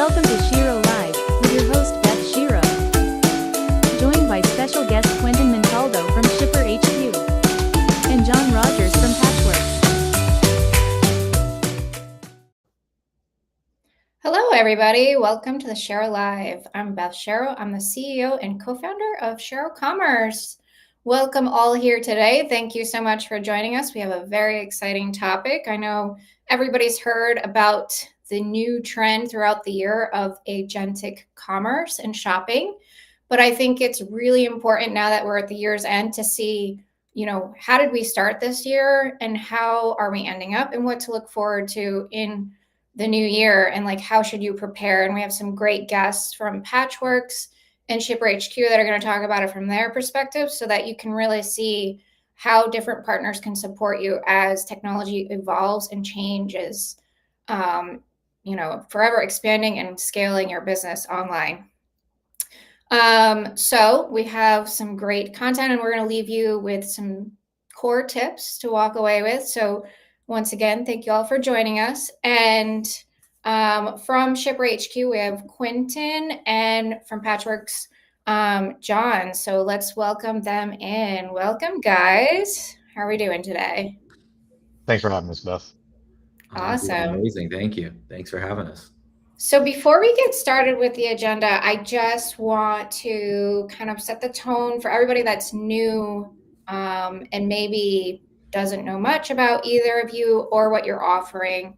Welcome to Shero Live, with your host Beth Shero. Joined by special guest Quentin Montalto from ShipperHQ. And John Rodgers from Patchworks. Hello, everybody. Welcome to the Shero Live. I'm Beth Shero. I'm the CEO and co-founder of Shero Commerce. Welcome all here today. Thank you so much for joining us. We have a very exciting topic. I know everybody's heard about the new trend throughout the year of agentic commerce and shopping, but I think it's really important now that we're at the year's end to see, how did we start this year and how are we ending up and what to look forward to in the new year and how should you prepare. And we have some great guests from Patchworks and ShipperHQ that are going to talk about it from their perspective so that you can really see how different partners can support you as technology evolves and changes, forever expanding and scaling your business online. So we have some great content and we're going to leave you with some core tips to walk away with. So once again, thank you all for joining us. And from ShipperHQ, we have Quentin, and from Patchworks, John. So let's welcome them in. Welcome, guys. How are we doing today? Thanks for having us, Beth. Awesome. Amazing. Thank you. Thanks for having us. So before we get started with the agenda, I just want to kind of set the tone for everybody that's new and maybe doesn't know much about either of you or what you're offering.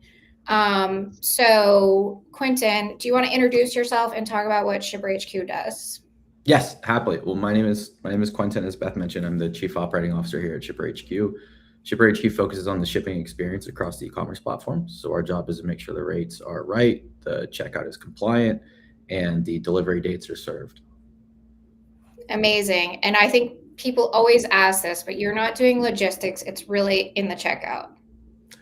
So Quentin, do you want to introduce yourself and talk about what ShipperHQ does? Yes, happily. Well, my name is Quentin. As Beth mentioned, I'm the Chief Operating Officer here at ShipperHQ. ShipperHQ focuses on the shipping experience across the e-commerce platform. So our job is to make sure the rates are right, the checkout is compliant, and the delivery dates are served. Amazing. And I think people always ask this, but you're not doing logistics. It's really in the checkout.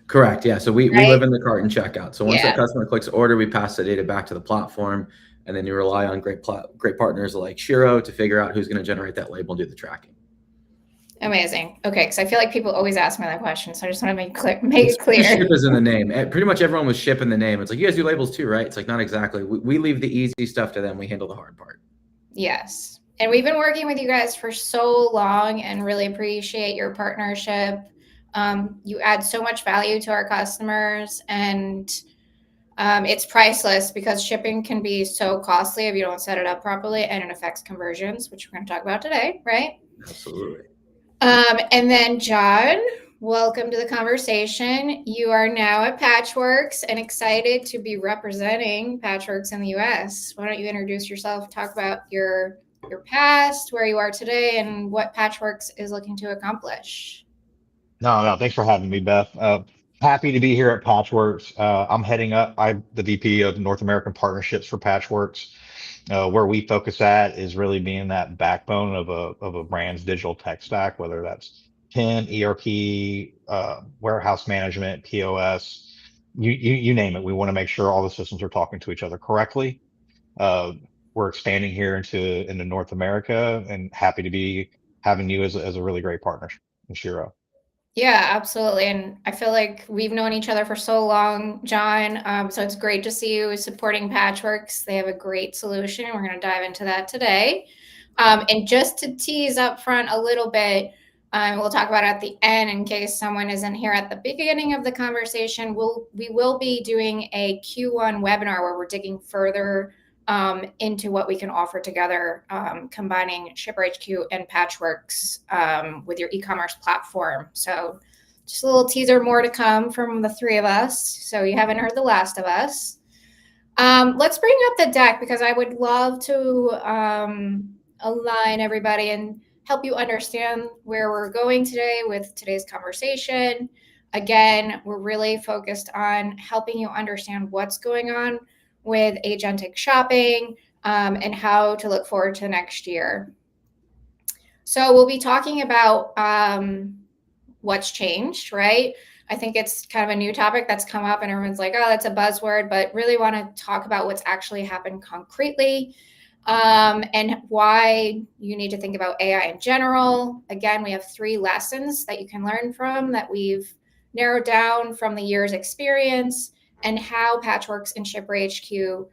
Correct. Yeah. So we live in the cart and checkout. So once Yeah. that customer clicks order, we pass the data back to the platform, and then you rely on great partners like Shero to figure out who's going to generate that label and do the tracking. Amazing. Okay, because I feel like people always ask me that question, so I just want to make it clear. Ship is in the name. Pretty much everyone was ship in the name. It's like, you guys do labels too, right? It's like, not exactly. We leave the easy stuff to them. We handle the hard part. Yes. And we've been working with you guys for so long and really appreciate your partnership. You add so much value to our customers, and it's priceless because shipping can be so costly if you don't set it up properly, and it affects conversions, which we're going to talk about today, right? Absolutely. And then John, welcome to the conversation. You are now at Patchworks and excited to be representing Patchworks in the US. Why don't you introduce yourself, talk about your past, where you are today, and what Patchworks is looking to accomplish. No, thanks for having me, Beth. Happy to be here at Patchworks. I'm the VP of North American Partnerships for Patchworks. Where we focus at is really being that backbone of a brand's digital tech stack, whether that's PIM, ERP, warehouse management, POS, you name it. We want to make sure all the systems are talking to each other correctly. We're expanding here into North America, and happy to be having you as a really great partner in Shero. Yeah, absolutely. And I feel like we've known each other for so long, John. So it's great to see you supporting Patchworks. They have a great solution. We're going to dive into that today. And just to tease up front a little bit, we'll talk about it at the end in case someone isn't here at the beginning of the conversation. We will be doing a Q1 webinar where we're digging further into what we can offer together, combining ShipperHQ and Patchworks with your e-commerce platform. So just a little teaser, more to come from the three of us. So you haven't heard the last of us. Let's bring up the deck because I would love to align everybody and help you understand where we're going today with today's conversation. Again, we're really focused on helping you understand what's going on with agentic shopping and how to look forward to next year. So we'll be talking about what's changed, right? I think it's kind of a new topic that's come up and everyone's like, oh, that's a buzzword, but really want to talk about what's actually happened concretely and why you need to think about AI in general. Again, we have 3 lessons that you can learn from that we've narrowed down from the year's experience and how Patchworks and ShipperHQ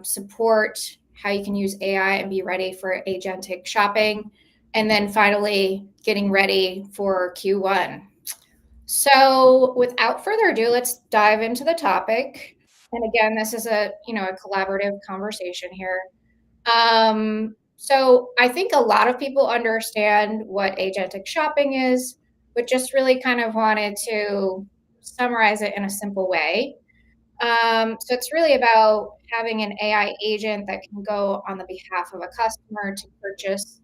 support, how you can use AI and be ready for agentic shopping, and then finally getting ready for Q1. So without further ado, let's dive into the topic. And again, this is a collaborative conversation here. So I think a lot of people understand what agentic shopping is, but just really kind of wanted to summarize it in a simple way. So it's really about having an AI agent that can go on the behalf of a customer to purchase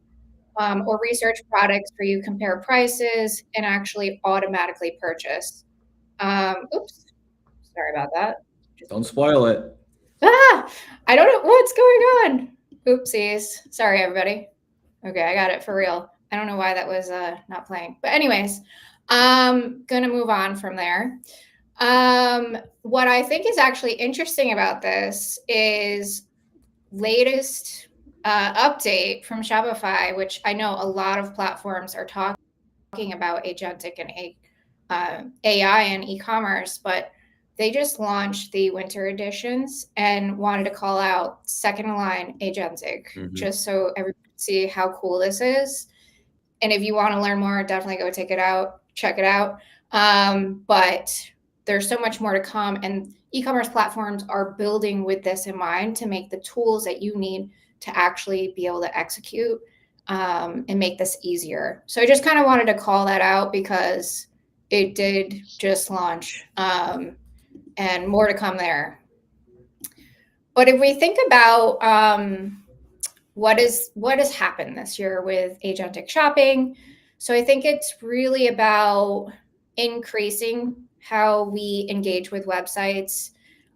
or research products for you, compare prices, and actually automatically purchase. Oops, sorry about that. Don't spoil it. I don't know what's going on. Oopsies. Sorry, everybody. Okay, I got it for real. I don't know why that was not playing. But anyways, I'm going to move on from there. What I think is actually interesting about this is latest update from Shopify, which I know a lot of platforms are talking about agentic and AI and e-commerce, but they just launched the winter editions and wanted to call out second line agentic, just so everyone can see how cool this is. And if you want to learn more, definitely go check it out. But there's so much more to come, and e-commerce platforms are building with this in mind to make the tools that you need to actually be able to execute and make this easier. So I just kind of wanted to call that out because it did just launch and more to come there. But if we think about what has happened this year with agentic shopping, so I think it's really about increasing how we engage with websites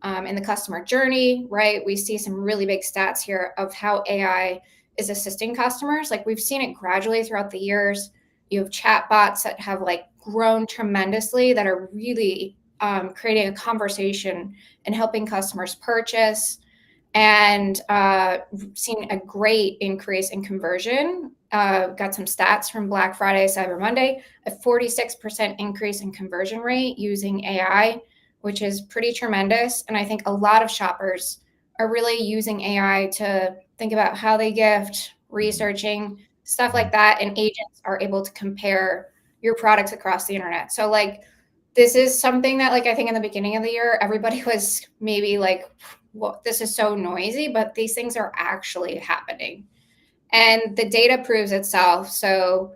in the customer journey, right? We see some really big stats here of how AI is assisting customers. Like we've seen it gradually throughout the years. You have chat bots that have like grown tremendously that are really creating a conversation and helping customers purchase, and seen a great increase in conversion. Got some stats from Black Friday, Cyber Monday, a 46% increase in conversion rate using AI, which is pretty tremendous. And I think a lot of shoppers are really using AI to think about how they gift, researching, stuff like that. And agents are able to compare your products across the internet. So like, this is something that like, I think in the beginning of the year, everybody was maybe like, well, this is so noisy, but these things are actually happening. And the data proves itself. So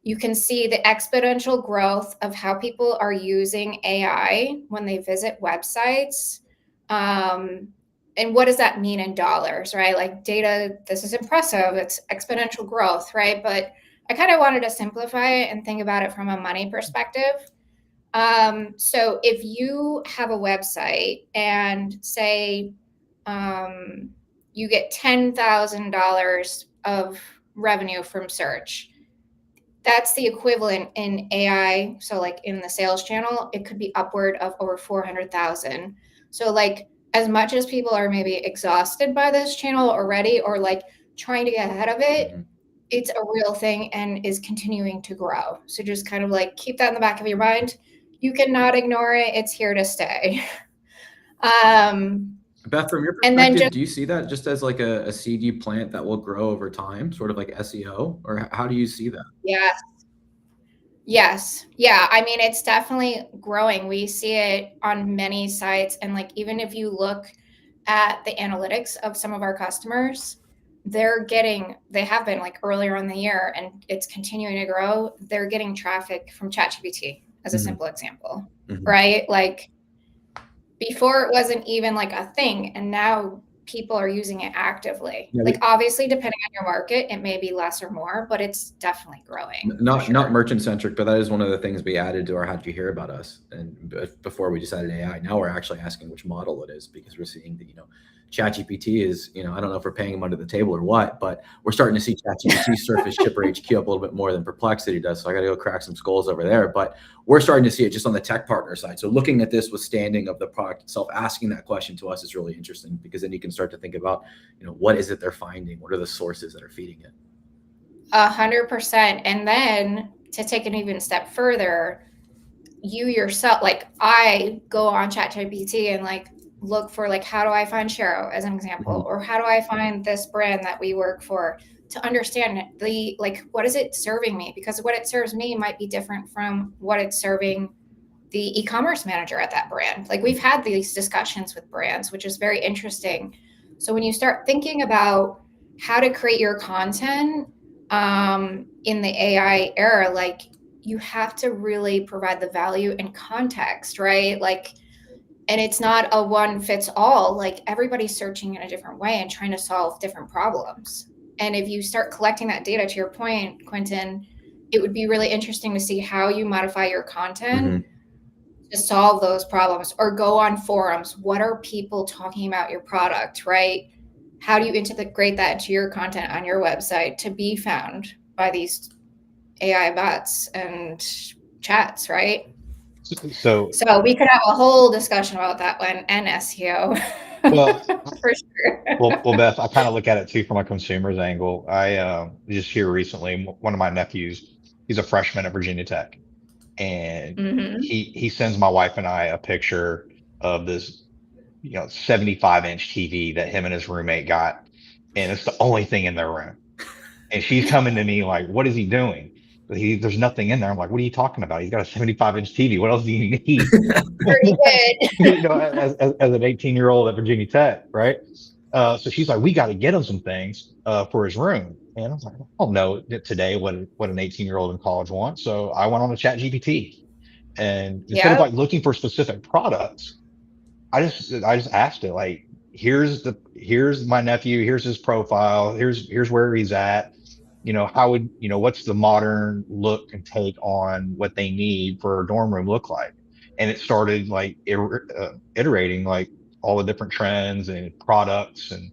you can see the exponential growth of how people are using AI when they visit websites. And what does that mean in dollars, right? Like data, this is impressive. It's exponential growth, right? But I kind of wanted to simplify it and think about it from a money perspective. So if you have a website and say you get $10,000 of revenue from search, that's the equivalent in AI. So like in the sales channel, it could be upward of over 400,000. So like as much as people are maybe exhausted by this channel already, or like trying to get ahead of it, it's a real thing and is continuing to grow. So just kind of like keep that in the back of your mind. You cannot ignore it. It's here to stay. Beth, from your perspective, do you see that just as like a seed you plant that will grow over time, sort of like SEO, or how do you see that? Yes. Yeah. I mean, it's definitely growing. We see it on many sites. And like, even if you look at the analytics of some of our customers, they have been like earlier in the year, and it's continuing to grow. They're getting traffic from ChatGPT as a simple example, right? Like before it wasn't even like a thing, and now people are using it actively. Like obviously depending on your market, it may be less or more, but it's definitely growing. Not merchant centric, but that is one of the things we added to our how'd you hear about us. And before we just added AI, now we're actually asking which model it is, because we're seeing that, ChatGPT is, I don't know if we're paying them under the table or what, but we're starting to see ChatGPT surface ShipperHQ up a little bit more than Perplexity does. So I got to go crack some skulls over there, but we're starting to see it just on the tech partner side. So looking at this withstanding of the product itself, asking that question to us is really interesting, because then you can start to think about, what is it they're finding? What are the sources that are feeding it? 100%. And then to take an even step further, you yourself, like I go on ChatGPT and like look for like, how do I find Shero as an example, or how do I find this brand that we work for, to understand the, like, what is it serving me? Because what it serves me might be different from what it's serving the e-commerce manager at that brand. Like, we've had these discussions with brands, which is very interesting. So when you start thinking about how to create your content in the AI era, like, you have to really provide the value and context, right? Like, and it's not a one fits all. Like, everybody's searching in a different way and trying to solve different problems. And if you start collecting that data, to your point, Quentin, it would be really interesting to see how you modify your content to solve those problems, or go on forums. What are people talking about your product, right? How do you integrate that into your content on your website to be found by these AI bots and chats, right? So, So we could have a whole discussion about that one, and SEO. well, For sure. well, Beth, I kind of look at it too from a consumer's angle. I just here recently, one of my nephews, he's a freshman at Virginia Tech, and Mm-hmm. he sends my wife and I a picture of this, 75-inch TV that him and his roommate got, and it's the only thing in their room. And she's coming to me like, "What is he doing?" There's nothing in there. I'm like, "What are you talking about? He's got a 75-inch TV. What else do you need?" Pretty good. As an 18-year-old at Virginia Tech, right? So she's like, "We got to get him some things for his room." And I was like, "I don't know today what an 18-year-old in college wants." So I went on to Chat GPT, and instead of Yeah. like looking for specific products, I just asked it like, here's my nephew, here's his profile, here's where he's at. How would, what's the modern look and take on what they need for a dorm room look like? And it started like iterating like all the different trends and products and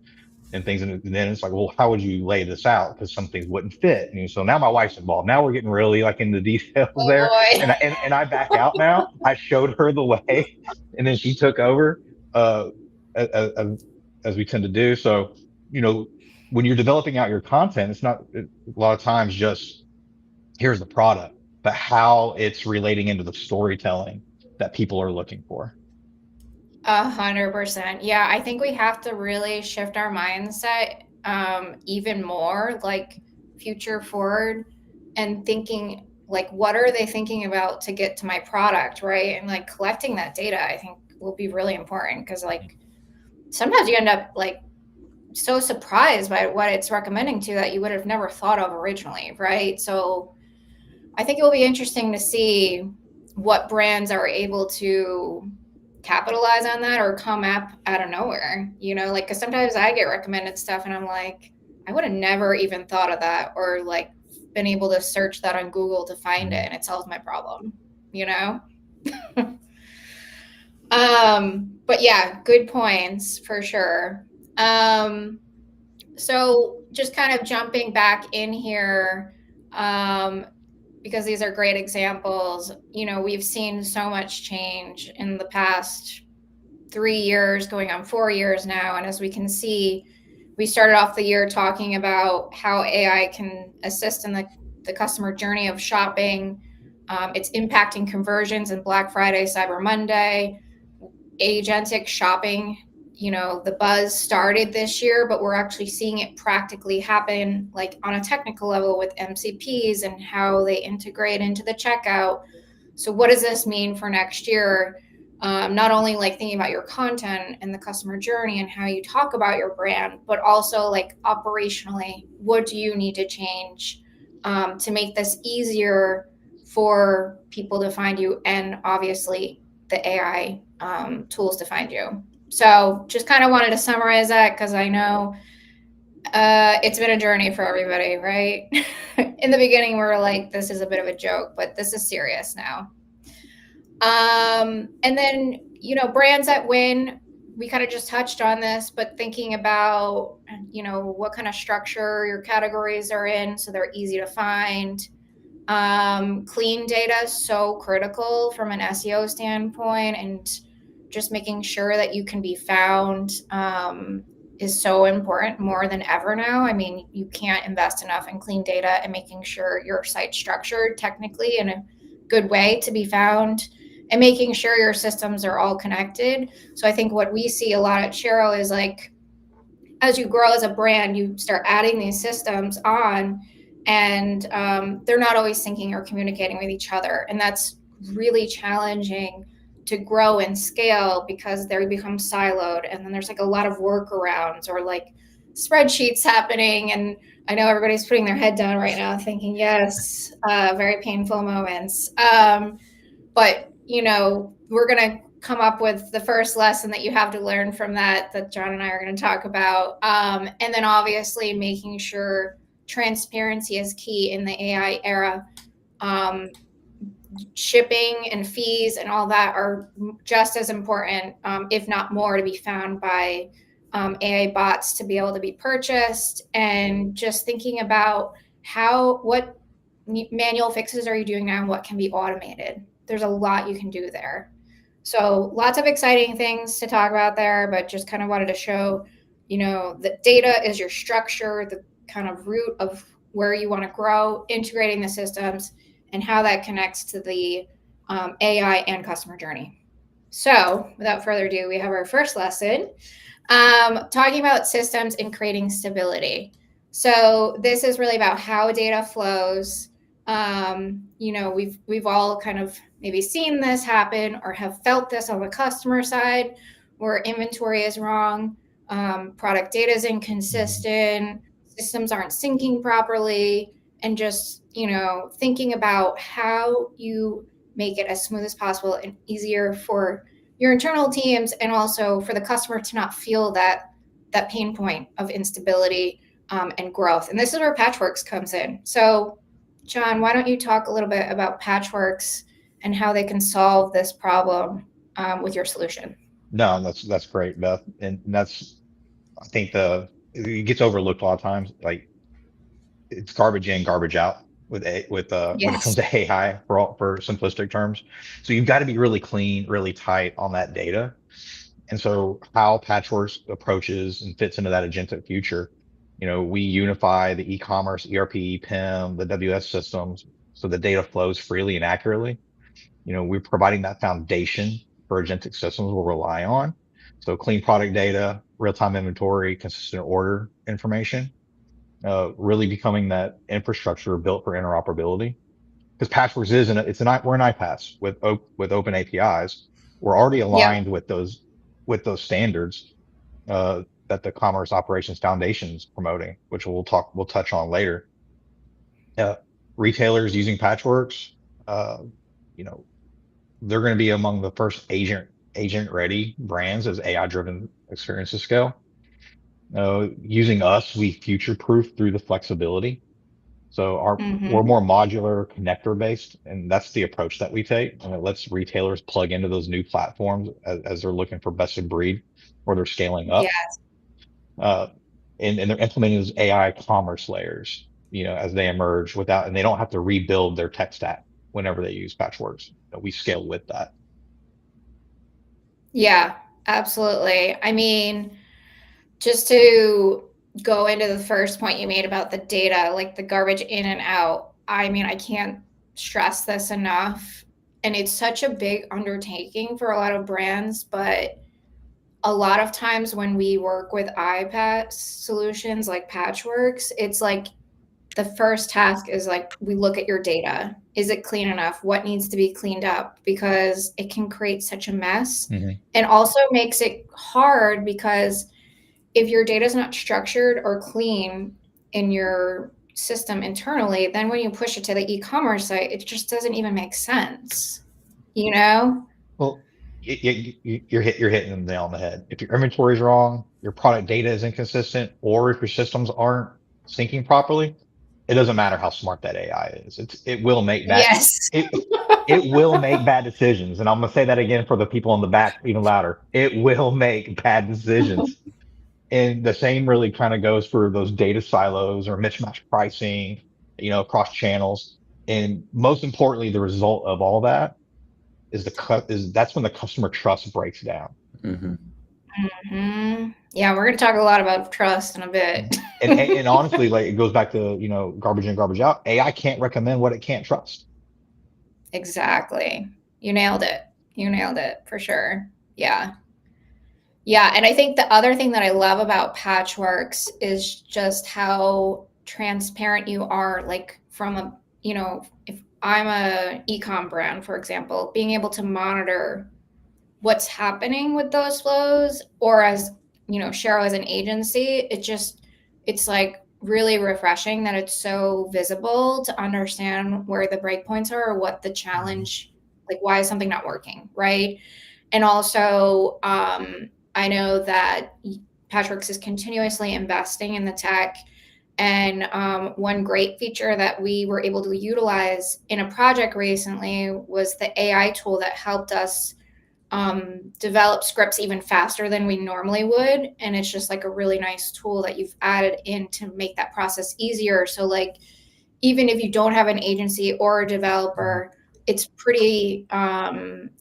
things. And then it's like, well, how would you lay this out? Because some things wouldn't fit. And so now my wife's involved. Now we're getting really like in the details Oh there. boy. And I back out now. I showed her the way, and then she took over, uh, as we tend to do. So, when you're developing out your content, it's not a lot of times just here's the product, but how it's relating into the storytelling that people are looking for. 100%. Yeah, I think we have to really shift our mindset even more, like, future forward, and thinking like, what are they thinking about to get to my product, right? And like, collecting that data, I think, will be really important, because like, sometimes you end up like so surprised by what it's recommending to that you would have never thought of originally, right? So I think it will be interesting to see what brands are able to capitalize on that or come up out of nowhere, like, because sometimes I get recommended stuff and I'm like, I would have never even thought of that, or like been able to search that on Google to find it, and it solves my problem. But yeah, good points for sure. So just kind of jumping back in here, because these are great examples. We've seen so much change in the past 3 years, going on 4 years now. And as we can see, we started off the year talking about how AI can assist in the customer journey of shopping. It's impacting conversions in Black Friday, Cyber Monday, agentic shopping. The buzz started this year, but we're actually seeing it practically happen, like on a technical level with MCPs and how they integrate into the checkout. So what does this mean for next year? Not only like thinking about your content and the customer journey and how you talk about your brand, but also like operationally, what do you need to change to make this easier for people to find you, and obviously the AI tools to find you. So just kind of wanted to summarize that, because I know it's been a journey for everybody, right? In the beginning, we were like, this is a bit of a joke, but this is serious now. And then, brands that win, we kind of just touched on this, but thinking about, what kind of structure your categories are in so they're easy to find. Clean data is so critical from an SEO standpoint, and just making sure that you can be found is so important, more than ever now. I mean, you can't invest enough in clean data and making sure your site's structured technically in a good way to be found. and making sure your systems are all connected. So I think what we see a lot at Shero is like, as you grow as a brand, you start adding these systems on, and they're not always syncing or communicating with each other. And that's really challenging to grow and scale because they become siloed. And then there's like a lot of workarounds or like spreadsheets happening. And I know everybody's putting their head down right now thinking, yes, very painful moments. But, you know, we're going to come up with the first lesson that you have to learn from that John and I are going to talk about. And then obviously making sure transparency is key in the AI era. Shipping and fees and all that are just as important, if not more, to be found by AI bots to be able to be purchased. And just thinking about what manual fixes are you doing now and what can be automated. There's a lot you can do there. So lots of exciting things to talk about there, but just kind of wanted to show, you know, that data is your structure, the kind of root of where you want to grow, integrating the systems, and how that connects to the AI and customer journey. So without further ado, we have our first lesson, talking about systems and creating stability. So this is really about how data flows. You know, we've all kind of maybe seen this happen or have felt this on the customer side where inventory is wrong, product data is inconsistent, systems aren't syncing properly, and just, you know, thinking about how you make it as smooth as possible and easier for your internal teams and also for the customer to not feel that pain point of instability and growth. And this is where Patchworks comes in. So John, why don't you talk a little bit about Patchworks and how they can solve this problem with your solution? No, that's great, Beth. And that's, I think it gets overlooked a lot of times. Like it's garbage in, garbage out when it comes to AI for simplistic terms. So you've got to be really clean, really tight on that data. And so how Patchworks approaches and fits into that agentic future, you know, we unify the e-commerce, ERP, PIM, the WS systems, so the data flows freely and accurately. You know, we're providing that foundation for agentic systems we'll rely on. So clean product data, real-time inventory, consistent order information, really becoming that infrastructure built for interoperability. Because Patchworks we're an iPaaS with open APIs. We're already aligned with those standards that the Commerce Operations Foundation is promoting, which we'll touch on later. Retailers using Patchworks, you know, they're going to be among the first agent ready brands as AI driven experiences scale. Using us, we future proof through the flexibility. So we're more modular, connector based, and that's the approach that we take. And it lets retailers plug into those new platforms as they're looking for best of breed or they're scaling up. Yes. And they're implementing those AI commerce layers, you know, as they emerge and they don't have to rebuild their tech stack whenever they use Patchworks. We scale with that. Yeah, absolutely. I mean, just to go into the first point you made about the data, like the garbage in and out. I mean, I can't stress this enough. And it's such a big undertaking for a lot of brands, but a lot of times when we work with iPaaS solutions like Patchworks, it's like the first task is like, we look at your data. Is it clean enough? What needs to be cleaned up? Because it can create such a mess and also makes it hard because if your data is not structured or clean in your system internally, then when you push it to the e-commerce site, it just doesn't even make sense, you know? Well, you're hitting the nail on the head. If your inventory is wrong, your product data is inconsistent, or if your systems aren't syncing properly, it doesn't matter how smart that AI is. It will make bad. Yes. It will make bad decisions. And I'm going to say that again for the people in the back even louder. It will make bad decisions. And the same really kind of goes for those data silos or mismatch pricing, you know, across channels. And most importantly, the result of all that is that's when the customer trust breaks down. Yeah, we're going to talk a lot about trust in a bit. and honestly, like it goes back to, you know, garbage in, garbage out. AI can't recommend what it can't trust. Exactly. You nailed it. You nailed it for sure. Yeah. Yeah. And I think the other thing that I love about Patchworks is just how transparent you are, like from a, if I'm a ecom brand, for example, being able to monitor what's happening with those flows, or as, Shero as an agency, it's like really refreshing that it's so visible to understand where the breakpoints are or what the challenge, like why is something not working, right? And also, I know that Patchworks is continuously investing in the tech. And one great feature that we were able to utilize in a project recently was the AI tool that helped us develop scripts even faster than we normally would. And it's just like a really nice tool that you've added in to make that process easier. So like, even if you don't have an agency or a developer, it's pretty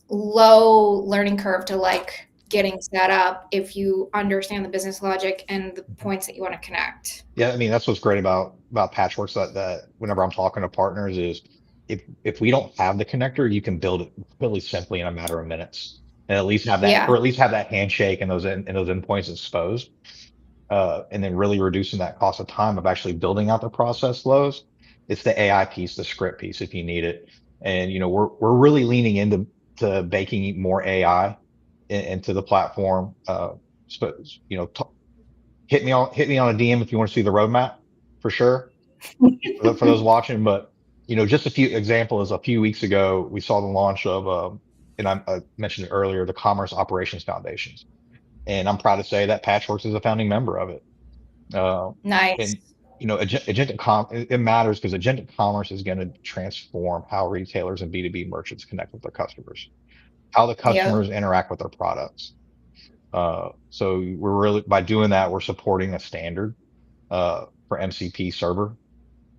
low learning curve to like getting set up if you understand the business logic and the points that you want to connect. Yeah, I mean that's what's great about Patchworks, that whenever I'm talking to partners is if we don't have the connector, you can build it really simply in a matter of minutes, and at least have that, Yeah. or at least have that handshake and those endpoints exposed, and then really reducing that cost of time of actually building out the process flows. It's the AI piece, the script piece, if you need it, and we're really leaning into baking more AI into the platform. So, hit me on a DM if you want to see the roadmap for sure for those watching. But just a few examples. A few weeks ago, we saw the launch of and I mentioned it earlier, the Commerce Operations Foundations, and I'm proud to say that Patchworks is a founding member of it. Nice. And it matters because agentic commerce is going to transform how retailers and B2B merchants connect with their customers, how the Yep. customers interact with their products. So we're really, by doing that, we're supporting a standard for MCP server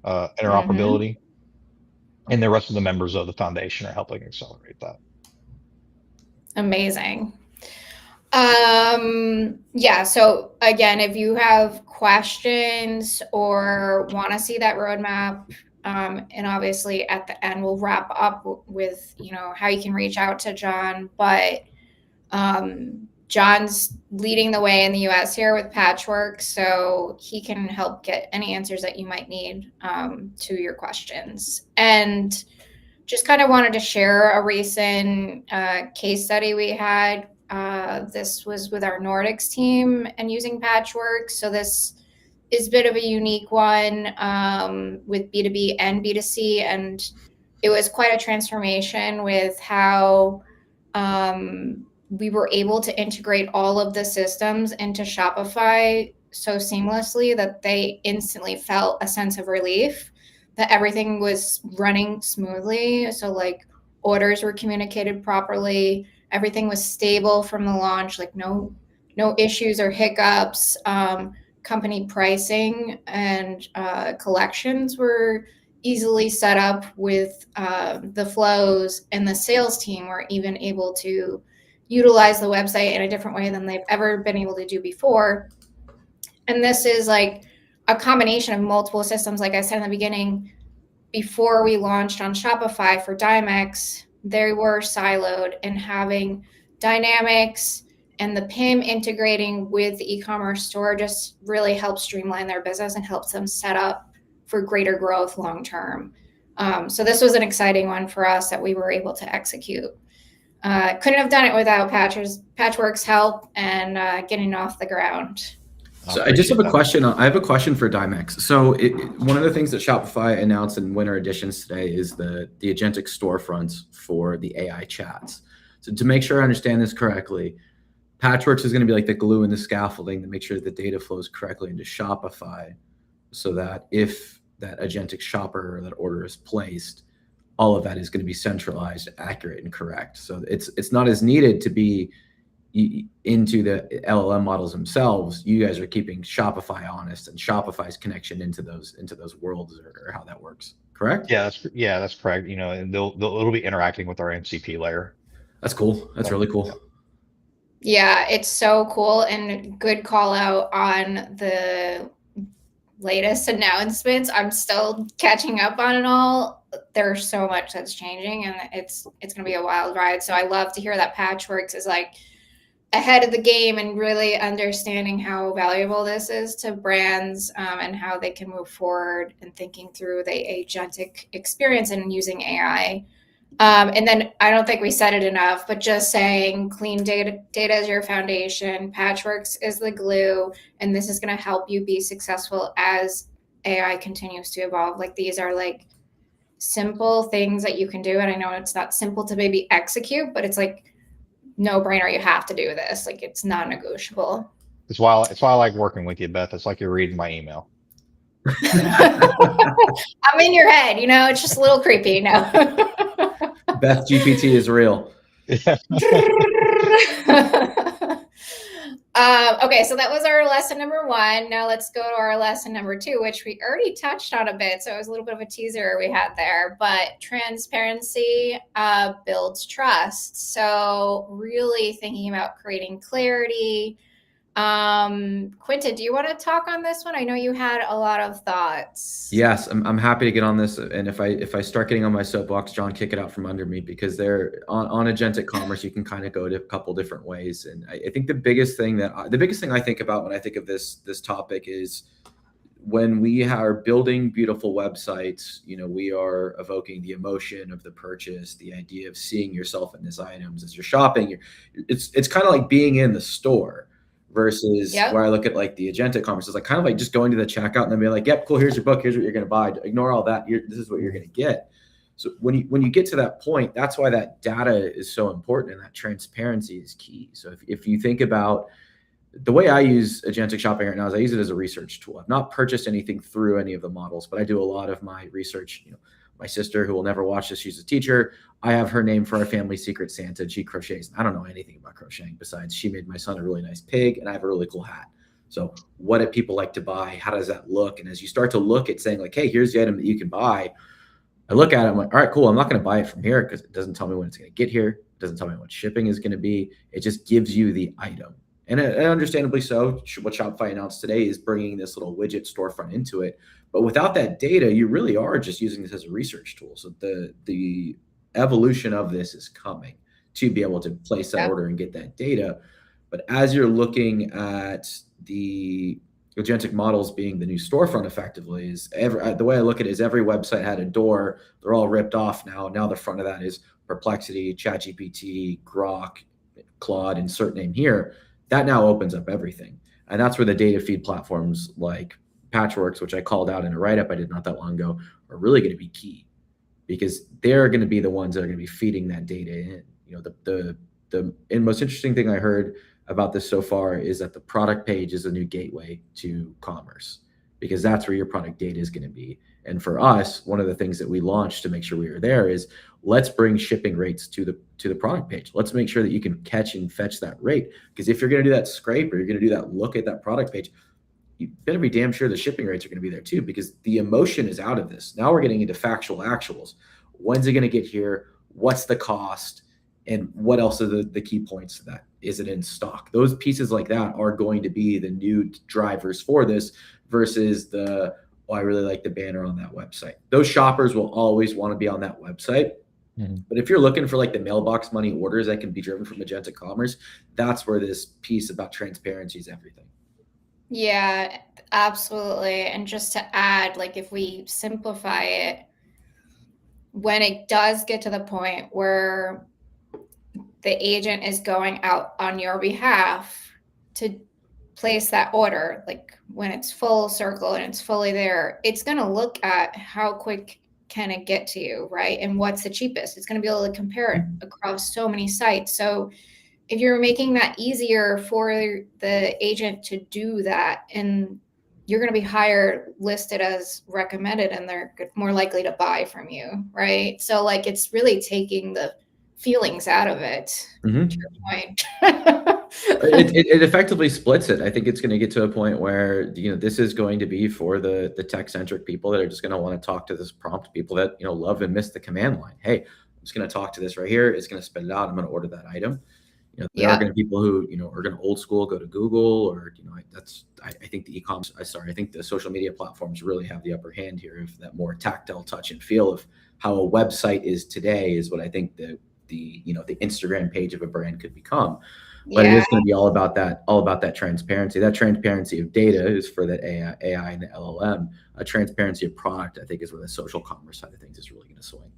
Mm-hmm. interoperability, and the rest of the members of the foundation are helping accelerate that. Amazing. Yeah, so again, if you have questions or want to see that roadmap, and obviously at the end we'll wrap up with how you can reach out to John, but John's leading the way in the US here with Patchwork, so he can help get any answers that you might need to your questions. And just kind of wanted to share a recent case study we had. This was with our Nordics team and using Patchwork. So this is a bit of a unique one with B2B and B2C. And it was quite a transformation with how we were able to integrate all of the systems into Shopify so seamlessly that they instantly felt a sense of relief that everything was running smoothly. So like orders were communicated properly, everything was stable from the launch, like no issues or hiccups. Company pricing and collections were easily set up with the flows, and the sales team were even able to utilize the website in a different way than they've ever been able to do before. And this is like a combination of multiple systems. Like I said in the beginning, before we launched on Shopify for Dymex, they were siloed, and having Dynamics and the PIM integrating with the e-commerce store just really helps streamline their business and helps them set up for greater growth long term. So this was an exciting one for us that we were able to execute. Couldn't have done it without Patchwork's help and getting off the ground. So I just have a question. I have a question for Dymex. So one of the things that Shopify announced in winter editions today is the agentic storefronts for the AI chats. So to make sure I understand this correctly, Patchworks is going to be like the glue and the scaffolding to make sure that the data flows correctly into Shopify, so that if that agentic shopper or that order is placed, all of that is going to be centralized, accurate, and correct. So it's not as needed to be into the LLM models themselves. You guys are keeping Shopify honest and Shopify's connection into those worlds, or how that works. Correct? Yeah, that's correct. And it'll be interacting with our MCP layer. That's cool. That's really cool. Yeah, it's so cool, and good call out on latest announcements. I'm still catching up on it all. There's so much that's changing, and it's going to be a wild ride. So I love to hear that Patchworks is like ahead of the game and really understanding how valuable this is to brands, and how they can move forward and thinking through the agentic experience and using AI. And then I don't think we said it enough, but just saying clean data is your foundation, Patchworks is the glue, and this is going to help you be successful as AI continues to evolve. Like, these are like simple things that you can do. And I know it's not simple to maybe execute, but it's like no brainer. You have to do this. Like, it's not negotiable. It's why I like working with you, Beth. It's like you're reading my email. I'm in your head, it's just a little creepy. No. Beth GPT is real. Okay, so that was our lesson number 1. Now let's go to our lesson number 2, which we already touched on a bit. So it was a little bit of a teaser we had there, but transparency builds trust. So really thinking about creating clarity. Quentin, do you want to talk on this one? I know you had a lot of thoughts. Yes, I'm happy to get on this. And if I start getting on my soapbox, John, kick it out from under me, because they're on agentic commerce, you can kind of go to a couple different ways. And I think the biggest thing I think about when I think of this topic is when we are building beautiful websites, we are evoking the emotion of the purchase, the idea of seeing yourself in these items as you're shopping. It's kind of like being in the store. Versus where I look at like the agentic commerce is like kind of like just going to the checkout and then being like, yep, cool, here's your book, here's what you're going to buy. Ignore all that. This is what you're going to get. So when you get to that point, that's why that data is so important, and that transparency is key. So if you think about the way I use agentic shopping right now, is I use it as a research tool. I've not purchased anything through any of the models, but I do a lot of my research. My sister, who will never watch this, she's a teacher. I have her name for our family secret Santa. She crochets. I don't know anything about crocheting besides she made my son a really nice pig, and I have a really cool hat. So what do people like to buy? How does that look? And as you start to look at saying like, hey, here's the item that you can buy, I look at it, I'm like, all right, cool. I'm not going to buy it from here because it doesn't tell me when it's going to get here. It doesn't tell me what shipping is going to be. It just gives you the item. And understandably so, what Shopify announced today is bringing this little widget storefront into it. But without that data, you really are just using this as a research tool. So the evolution of this is coming to be able to place that order and get that data. But as you're looking at the agentic models being the new storefront, effectively, is the way I look at it is every website had a door. They're all ripped off now. Now the front of that is Perplexity, ChatGPT, Grok, Claude, insert name here. That now opens up everything. And that's where the data feed platforms like Patchworks, which I called out in a write-up I did not that long ago, are really going to be key, because they're going to be the ones that are going to be feeding that data in. The most interesting thing I heard about this so far is that the product page is a new gateway to commerce, because that's where your product data is going to be. And for us, one of the things that we launched to make sure we were there is let's bring shipping rates to the product page. Let's make sure that you can catch and fetch that rate. Because if you're going to do that scrape, or you're going to do that look at that product page, you better be damn sure the shipping rates are going to be there too, because the emotion is out of this. Now we're getting into factual actuals. When's it going to get here? What's the cost? And what else are the key points to that? Is it in stock? Those pieces like that are going to be the new drivers for this versus I really like the banner on that website. Those shoppers will always want to be on that website. Mm-hmm. But if you're looking for like the mailbox money orders that can be driven from agentic commerce, that's where this piece about transparency is everything. Yeah, absolutely. And just to add, like if we simplify it, when it does get to the point where the agent is going out on your behalf to place that order, like when it's full circle and it's fully there, it's going to look at how quick can it get to you, right? And what's the cheapest? It's going to be able to compare it across so many sites. So if you're making that easier for the agent to do that, and you're going to be higher listed as recommended, and they're more likely to buy from you, right? So like it's really taking the feelings out of it. Mm-hmm. To your point. it effectively splits it. I think it's going to get to a point where this is going to be for the tech-centric people that are just going to want to talk to this prompt, people that love and miss the command line. Hey, I'm just going to talk to this right here. It's going to spit it out. I'm going to order that item. There are going to be people who, are going to old school, go to Google, or, I think the e-commerce, I think the social media platforms really have the upper hand here of that more tactile touch and feel of how a website is today is what I think the Instagram page of a brand could become. But it is going to be all about that transparency. That transparency of data is for the AI and the LLM. A transparency of product, I think, is where the social commerce side of things is really going to swing.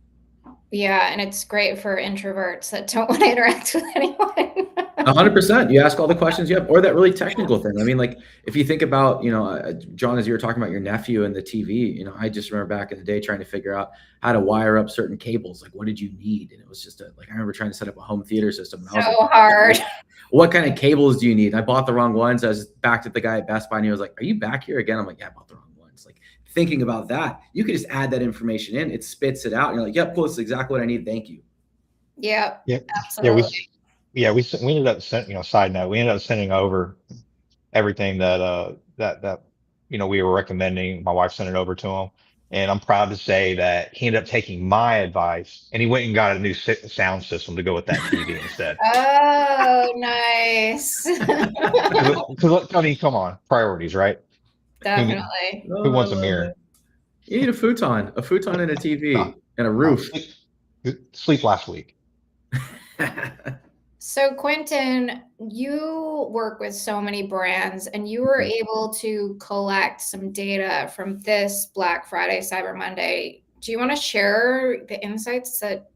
Yeah, and it's great for introverts that don't want to interact with anyone. 100%. You ask all the questions you have, or that really technical thing. I mean, like if you think about, John, as you were talking about your nephew and the TV, I just remember back in the day trying to figure out how to wire up certain cables. Like, what did you need? And it was just I remember trying to set up a home theater system. And I was like, hard. What kind of cables do you need? And I bought the wrong ones. I was back at the guy at Best Buy and he was like, are you back here again? I'm like, yeah, I bought the wrong ones. Like thinking about that, you could just add that information in, it spits it out. And you're like, yep, cool. This is exactly what I need. Thank you. Yeah, absolutely. We ended up sending, side note, we ended up sending over everything that we were recommending. My wife sent it over to him, and I'm proud to say that he ended up taking my advice and he went and got a new sound system to go with that TV instead. Oh, nice. Because I mean, come on, priorities, right? Definitely. Who wants a mirror? You need a futon and a TV and a roof. Sleep last week. So Quentin, you work with so many brands and you were able to collect some data from this Black Friday, Cyber Monday. Do you want to share the insights that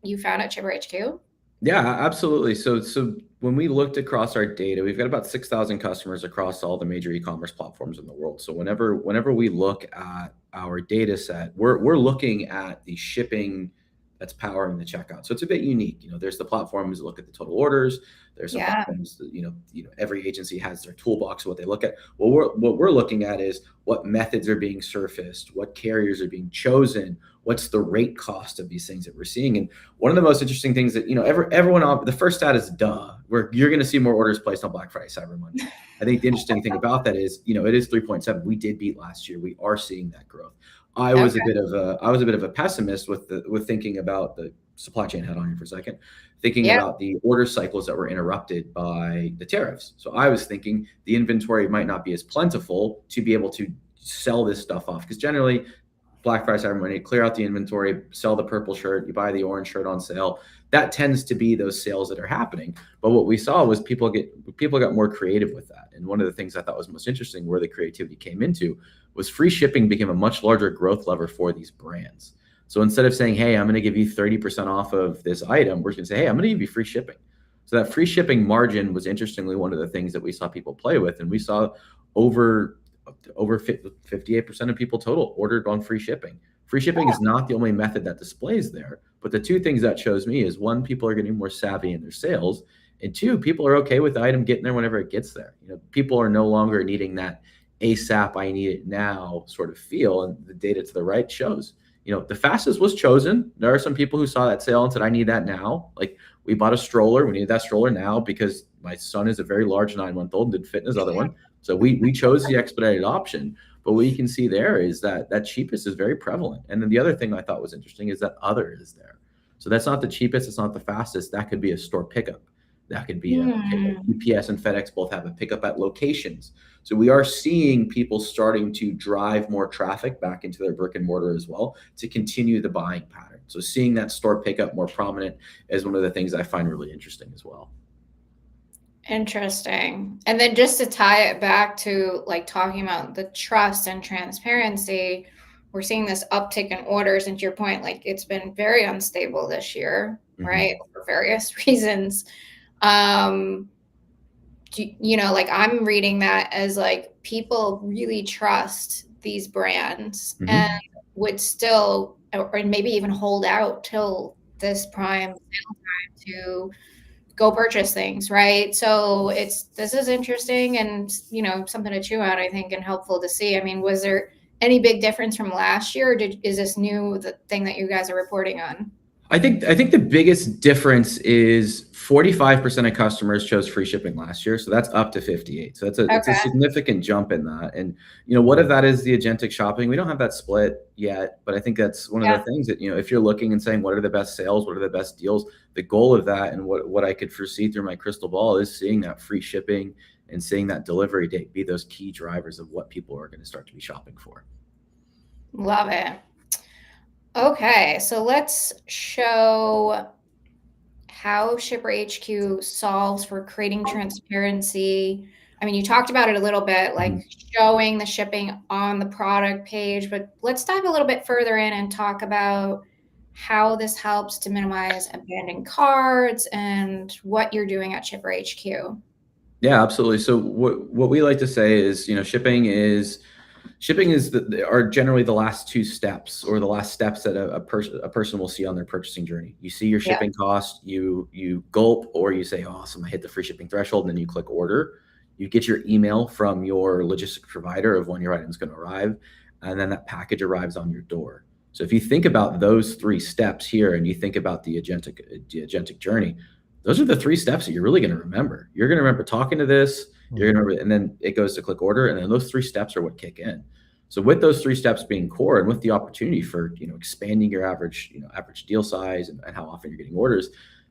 you found at ShipperHQ? Yeah, absolutely. So when we looked across our data, we've got about 6,000 customers across all the major e-commerce platforms in the world. So whenever we look at our data set, we're looking at the shipping that's powering the checkout. So it's a bit unique. There's the platforms that look at the total orders. There's some platforms that, every agency has their toolbox of what they look at. What we're looking at is what methods are being surfaced, what carriers are being chosen, what's the rate cost of these things that we're seeing. And one of the most interesting things that, everyone, the first stat is where you're going to see more orders placed on Black Friday, Cyber Monday. I think the interesting thing about that is, it is 3.7. We did beat last year. We are seeing that growth. I was a bit of a pessimist with thinking about the supply chain head on here for a second, thinking about the order cycles that were interrupted by the tariffs. So I was thinking the inventory might not be as plentiful to be able to sell this stuff off, because generally Black Friday, Cyber Monday, clear out the inventory, sell the purple shirt, you buy the orange shirt on sale. That tends to be those sales that are happening. But what we saw was people got more creative with that. And one of the things I thought was most interesting, where the creativity came into, was free shipping became a much larger growth lever for these brands. So instead of saying, hey, I'm going to give you 30% off of this item, we're going to say, hey, I'm going to give you free shipping. So that free shipping margin was interestingly one of the things that we saw people play with. And we saw over 58% of people total ordered on free shipping. Free shipping is not the only method that displays there, but the two things that shows me is, one, people are getting more savvy in their sales, and two, people are okay with the item getting there whenever it gets there. People are no longer needing that ASAP, I need it now sort of feel, and the data to the right shows. The fastest was chosen. There are some people who saw that sale and said, I need that now. Like, we bought a stroller, we need that stroller now because my son is a very large 9-month-old and didn't fit in his other one. So we chose the expedited option. But what you can see there is that cheapest is very prevalent. And then the other thing I thought was interesting is that other is there. So that's not the cheapest, it's not the fastest. That could be a store pickup. That could be a UPS and FedEx both have a pickup at locations. So we are seeing people starting to drive more traffic back into their brick and mortar as well to continue the buying pattern. So seeing that store pickup more prominent is one of the things I find really interesting as well. Interesting. And then just to tie it back to like talking about the trust and transparency, we're seeing this uptick in orders. And to your point, like it's been very unstable this year, right? For various reasons. Like I'm reading that as like people really trust these brands and would still, or maybe even hold out till this prime sale time to go purchase things, right? So this is interesting and, something to chew out, I think, and helpful to see. I mean, was there any big difference from last year, or is this new, the thing that you guys are reporting on? I think the biggest difference is 45% of customers chose free shipping last year. So that's up to 58. So it's a significant jump in that. And, what if that is the agentic shopping? We don't have that split yet, but I think that's one of the things that, if you're looking and saying, what are the best sales? What are the best deals? The goal of that and what I could foresee through my crystal ball is seeing that free shipping and seeing that delivery date be those key drivers of what people are going to start to be shopping for. Love it. Okay, so let's show how ShipperHQ solves for creating transparency. I mean, you talked about it a little bit, like showing the shipping on the product page, but let's dive a little bit further in and talk about how this helps to minimize abandoned carts and what you're doing at ShipperHQ. Yeah, absolutely. So what we like to say is, shipping is are generally the last two steps or the last steps that a person will see on their purchasing journey. You see your shipping cost, you gulp, or you say, awesome, I hit the free shipping threshold, and then you click order. You get your email from your logistics provider of when your item is going to arrive, and then that package arrives on your door. So if you think about those three steps here, and you think about the agentic journey, those are the three steps that you're really going to remember. You're going to remember talking to this, you're going to remember, and then it goes to click order, and then those three steps are what kick in. So with those three steps being core, and with the opportunity for expanding your average deal size and how often you're getting orders,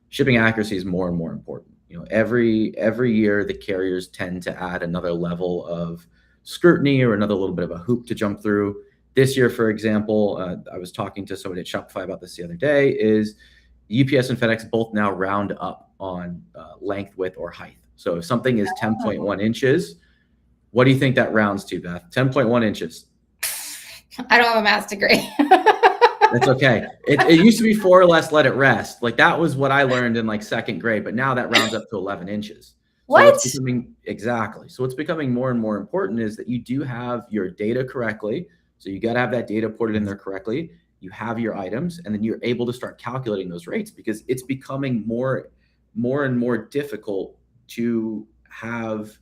shipping accuracy is more and more important. Every year the carriers tend to add another level of scrutiny or another little bit of a hoop to jump through. This year, for example, I was talking to somebody at Shopify about this the other day, is UPS and FedEx both now round up on length, width, or height. So if something is 10.1 inches, what do you think that rounds to, Beth? 10.1 inches. I don't have a math degree. That's okay. It used to be 4 or less, let it rest. Like that was what I learned in like second grade, but now that rounds up to 11 inches. What? Exactly. So what's becoming more and more important is that you do have your data correctly. So you got to have that data ported in there correctly. You have your items, and then you're able to start calculating those rates, because it's becoming more and more difficult to have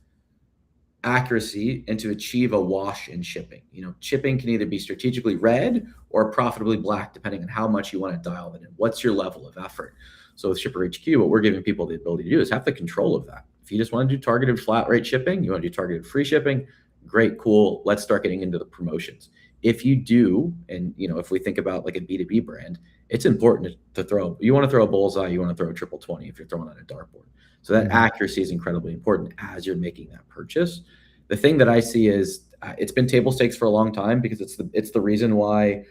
accuracy and to achieve a wash in shipping. Shipping can either be strategically red or profitably black, depending on how much you want to dial it in. What's your level of effort? So with ShipperHQ, what we're giving people the ability to do is have the control of that. If you just want to do targeted flat rate shipping, you want to do targeted free shipping, great, cool. Let's start getting into the promotions. If you do, and if we think about like a B2B brand, it's important to throw, you want to throw a bullseye, you want to throw a triple 20 if you're throwing on a dartboard. So that accuracy is incredibly important as you're making that purchase. The thing that I see is it's been table stakes for a long time, because it's the reason why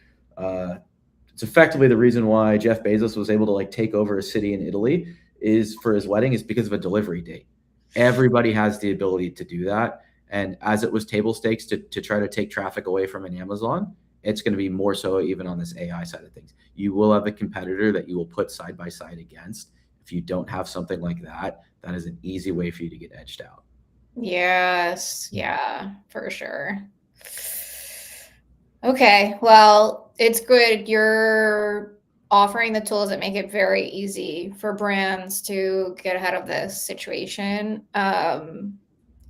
it's effectively the reason why Jeff Bezos was able to like take over a city in Italy is for his wedding, is because of a delivery date. Everybody has the ability to do that. And as it was table stakes to try to take traffic away from an Amazon, it's going to be more so even on this AI side of things. You will have a competitor that you will put side by side against. If you don't have something like that, that is an easy way for you to get edged out. Yes. Yeah, for sure. Okay. Well, it's good. You're offering the tools that make it very easy for brands to get ahead of this situation.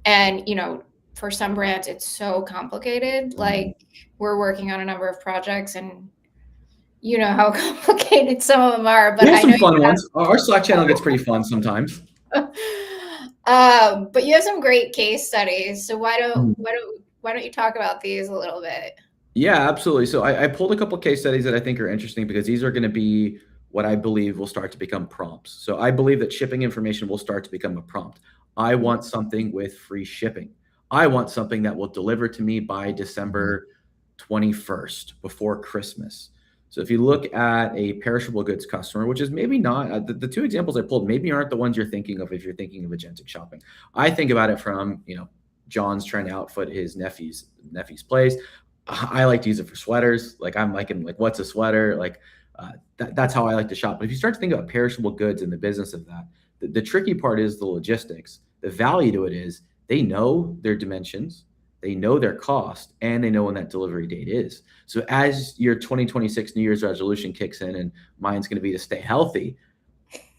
And, for some brands, it's so complicated. Like we're working on a number of projects, and you know how complicated some of them are. But we have some fun ones. Our Slack channel gets pretty fun sometimes. But you have some great case studies. So why don't you talk about these a little bit? Yeah, absolutely. So I pulled a couple of case studies that I think are interesting, because these are going to be what I believe will start to become prompts. So I believe that shipping information will start to become a prompt. I want something with free shipping. I want something that will deliver to me by December 21st, before Christmas. So if you look at a perishable goods customer, which is maybe not, the two examples I pulled maybe aren't the ones you're thinking of if you're thinking of agentic shopping. I think about it from, John's trying to outfit his nephew's place. I like to use it for sweaters. Like I'm liking, like, what's a sweater? Like that's how I like to shop. But if you start to think about perishable goods and the business of that, the tricky part is the logistics. The value to it is they know their dimensions, they know their cost, and they know when that delivery date is. So as your 2026 New Year's resolution kicks in, and mine's going to be to stay healthy,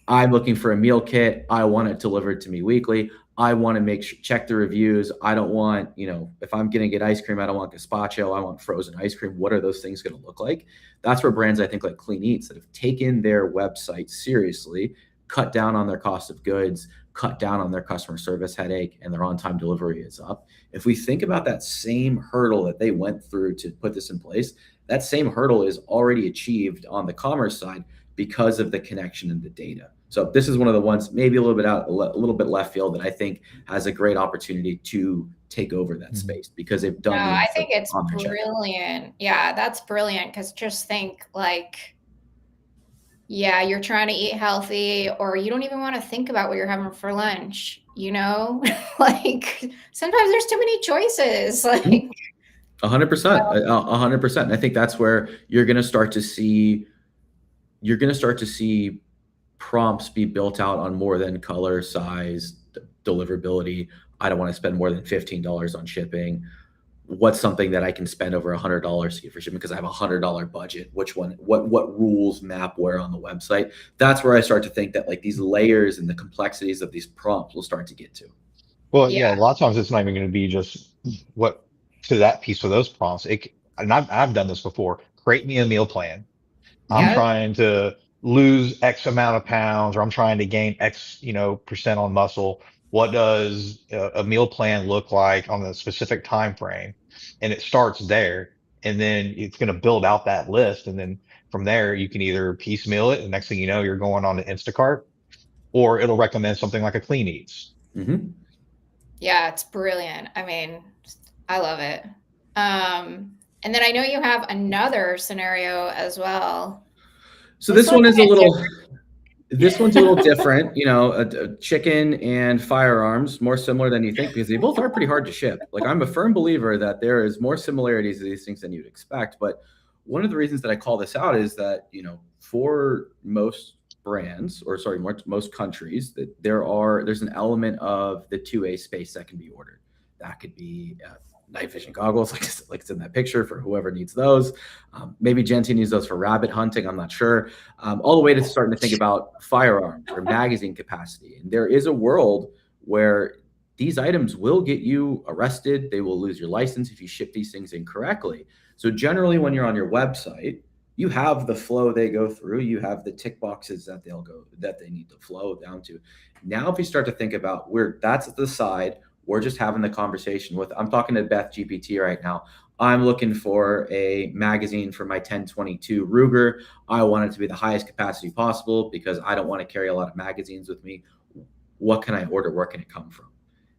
I'm looking for a meal kit. I want it delivered to me weekly. I want to check the reviews. I don't want, if I'm going to get ice cream, I don't want gazpacho. I want frozen ice cream. What are those things going to look like? That's where brands, I think, like Clean Eats, that have taken their website seriously, cut down on their cost of goods, cut down on their customer service headache, and their on-time delivery is up. If we think about that same hurdle that they went through to put this in place, that same hurdle is already achieved on the commerce side because of the connection and the data. So this is one of the ones, maybe a little bit left field, that I think has a great opportunity to take over that space, because they've done. I think it's brilliant. Yeah, that's brilliant. Because just think, like, yeah, you're trying to eat healthy, or you don't even want to think about what you're having for lunch, like sometimes there's too many choices. Like 100%, 100%. I think that's where you're going to start to see prompts be built out on more than color, size, deliverability. I don't want to spend more than $15 on shipping. What's something that I can spend over $100 to get for shipping because I have a $100 budget? Which one? What rules map where on the website? That's where I start to think that, like, these layers and the complexities of these prompts will start to get to. Well, yeah, a lot of times it's not even going to be just what to that piece for those prompts. And I've done this before. Create me a meal plan. I'm trying to lose X amount of pounds, or I'm trying to gain X, percent on muscle. What does a meal plan look like on a specific time frame? And it starts there, and then it's going to build out that list. And then from there, you can either piecemeal it, and next thing you know, you're going on to Instacart, or it'll recommend something like a Clean Eats. Mm-hmm. Yeah, it's brilliant. I mean, I love it. And then I know you have another scenario as well. So this one's a little different, a chicken and firearms, more similar than you think, because they both are pretty hard to ship. Like, I'm a firm believer that there is more similarities to these things than you'd expect. But one of the reasons that I call this out is that, for most brands, most countries, that there's an element of the 2A space that can be ordered. That could be night vision goggles, like it's in that picture, for whoever needs those. Maybe Genti needs those for rabbit hunting, I'm not sure. All the way to starting to think about firearms or magazine capacity. And there is a world where these items will get you arrested. They will lose your license if you ship these things incorrectly. So generally, when you're on your website, you have the flow they go through. You have the tick boxes that they need to flow down to. Now, if you start to think about where that's at the side, we're just having the conversation with, I'm talking to Beth GPT right now. I'm looking for a magazine for my 1022 Ruger. I want it to be the highest capacity possible because I don't want to carry a lot of magazines with me. What can I order? Where can it come from?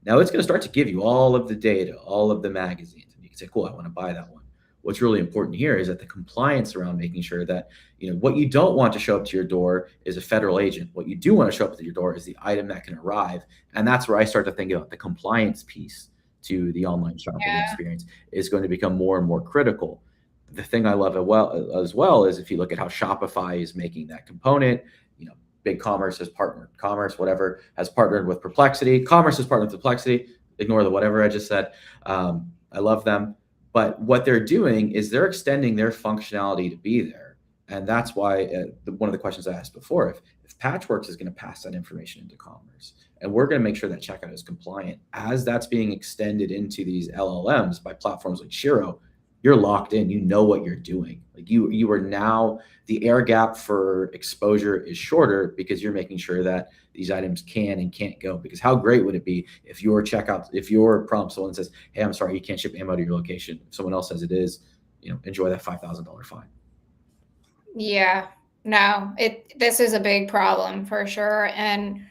Now it's going to start to give you all of the data, all of the magazines. And you can say, cool, I want to buy that one. What's really important here is that the compliance around making sure that, what you don't want to show up to your door is a federal agent. What you do want to show up to your door is the item that can arrive. And that's where I start to think about the compliance piece to the online shopping experience is going to become more and more critical. The thing I love as well is if you look at how Shopify is making that component, BigCommerce has partnered, has partnered with Perplexity. Commerce has partnered with Perplexity. Ignore the whatever I just said. I love them. But what they're doing is they're extending their functionality to be there. And that's why one of the questions I asked before, if Patchworks is going to pass that information into commerce, and we're going to make sure that checkout is compliant, as that's being extended into these LLMs by platforms like Shero, you're locked in, what you're doing. Like you are now, the air gap for exposure is shorter because you're making sure that these items can and can't go. Because how great would it be if your prompt, someone says, hey, I'm sorry, you can't ship ammo to your location. If someone else says it is, enjoy that $5,000 fine. Yeah, no, this is a big problem for sure. And,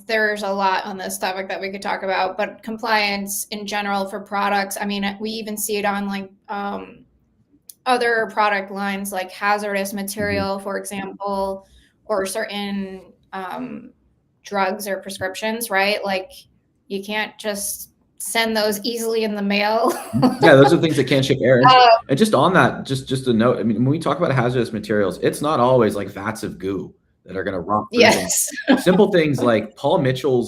there's a lot on this topic that we could talk about, but compliance in general for products. I mean, we even see it on like other product lines like hazardous material, for example, or certain drugs or prescriptions, right? Like you can't just send those easily in the mail. Yeah, those are things that can't ship air. And just on that, just a note, I mean, when we talk about hazardous materials, it's not always like vats of goo that are going to rot. Yes. Simple things like Paul Mitchell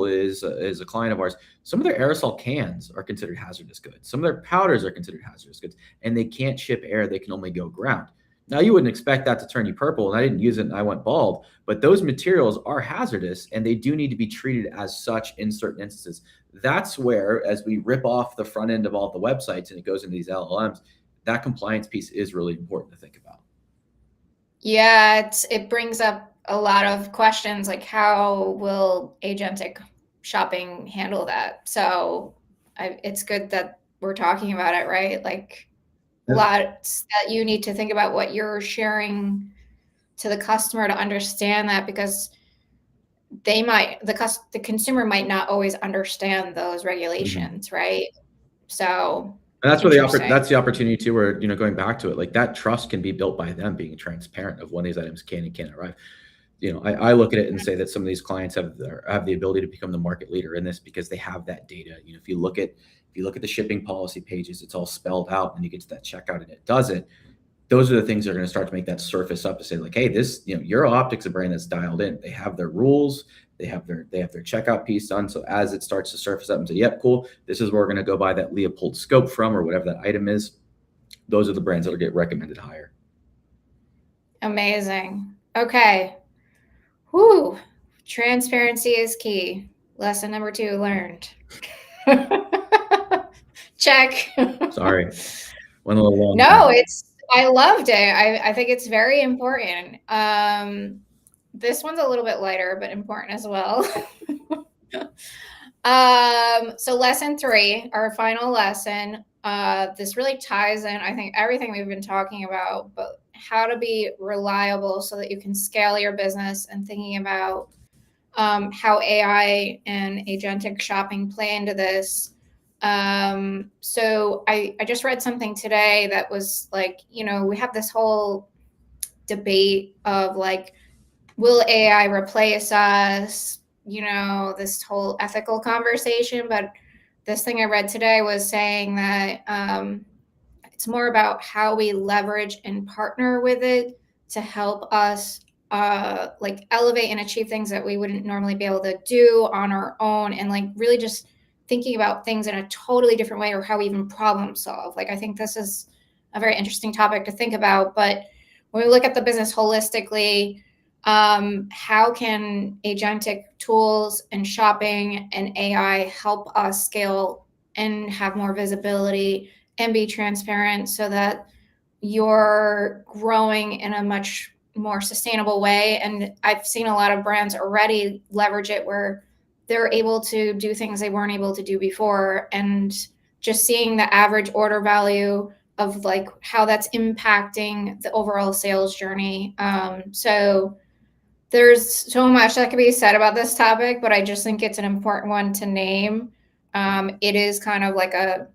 is a client of ours. Some of their aerosol cans are considered hazardous goods. Some of their powders are considered hazardous goods, and they can't ship air. They can only go ground. Now, you wouldn't expect that to turn you purple, and I didn't use it and I went bald, but those materials are hazardous and they do need to be treated as such in certain instances. That's where, as we rip off the front end of all the websites and it goes into these LLMs, that compliance piece is really important to think about. Yeah, it brings up a lot of questions, like how will agentic shopping handle that? So it's good that we're talking about it, right? Like lots that you need to think about what you're sharing to the customer to understand that, because they might, the consumer might not always understand those regulations, right? So and that's where interesting. that's the opportunity too, where, going back to it, like that trust can be built by them being transparent of when these items can and can't arrive. I look at it and say that some of these clients have the ability to become the market leader in this because they have that data. If you look at the shipping policy pages, it's all spelled out, and you get to that checkout and it doesn't. Those are the things that are going to start to make that surface up to say, like, hey, this, Euro Optics, a brand that's dialed in. They have their rules, they have their checkout piece done. So as it starts to surface up and say, yep, cool, this is where we're going to go buy that Leopold scope from, or whatever that item is. Those are the brands that'll get recommended higher. Amazing. Okay. Whew. Transparency is key. Lesson number 2 learned. Check. Sorry. Went a little long. No, I loved it. I think it's very important. This one's a little bit lighter, but important as well. So lesson 3, our final lesson, this really ties in, I think, everything we've been talking about, but how to be reliable so that you can scale your business, and thinking about how AI and agentic shopping play into this. So I just read something today that was like, we have this whole debate of like, will AI replace us? This whole ethical conversation. But this thing I read today was saying that it's more about how we leverage and partner with it to help us like elevate and achieve things that we wouldn't normally be able to do on our own, and like really just thinking about things in a totally different way, or how we even problem solve. Like, I think this is a very interesting topic to think about. But when we look at the business holistically, how can agentic tools and shopping and AI help us scale and have more visibility and be transparent, so that you're growing in a much more sustainable way? And I've seen a lot of brands already leverage it, where they're able to do things they weren't able to do before, and just seeing the average order value of like how that's impacting the overall sales journey. So there's so much that could be said about this topic, but I just think it's an important one to name. It is kind of like a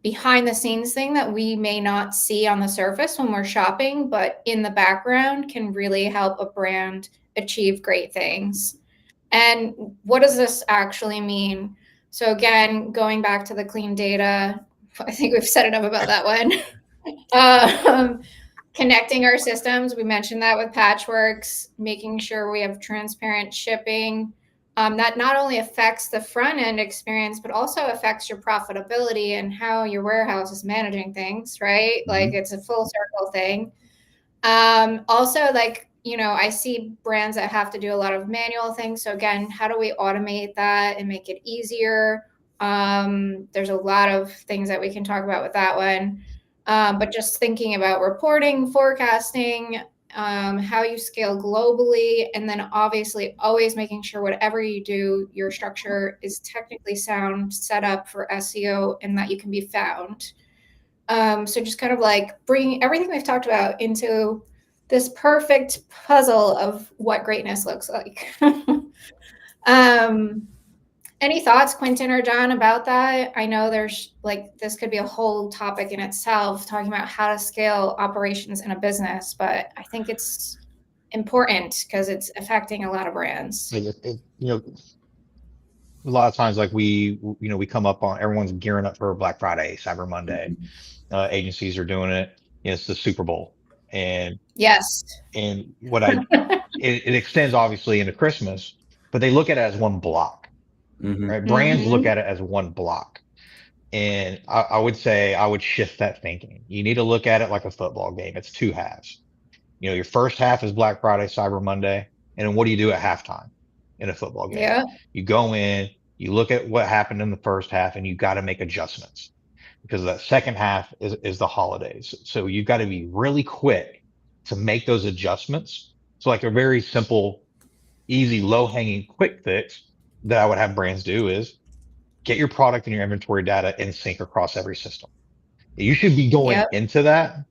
behind the scenes thing that we may not see on the surface when we're shopping, but in the background can really help a brand achieve great things. And what does this actually mean? So again, going back to the clean data, I think we've said enough about that one. Connecting our systems, we mentioned that with Patchworks, making sure we have transparent shipping. That not only affects the front end experience, but also affects your profitability and how your warehouse is managing things, right? Mm-hmm. Like, it's a full circle thing. Also, like, I see brands that have to do a lot of manual things. So again, how do we automate that and make it easier? There's a lot of things that we can talk about with that one. But just thinking about reporting, forecasting, how you scale globally, and then obviously always making sure whatever you do, your structure is technically sound, set up for SEO, and that you can be found. So just kind of like bring everything we've talked about into this perfect puzzle of what greatness looks like. Any thoughts, Quentin or John, about that? I know there's like, this could be a whole topic in itself, talking about how to scale operations in a business, but I think it's important because it's affecting a lot of brands. A lot of times, like we come up on, everyone's gearing up for Black Friday, Cyber Monday. Agencies are doing it. It's the Super Bowl. And yes, and what it extends obviously into Christmas, but they look at it as one block, right? Brands look at it as one block. And I would say I would shift that thinking. You need to look at it like a football game. It's 2 halves. Your first half is Black Friday, Cyber Monday. And then what do you do at halftime in a football game? Yeah. You go in, you look at what happened in the first half, and you got to make adjustments because that second half is the holidays. So you've got to be really quick to make those adjustments. So like a very simple, easy, low hanging quick fix that I would have brands do is get your product and your inventory data in sync across every system. You should be going Yep. into that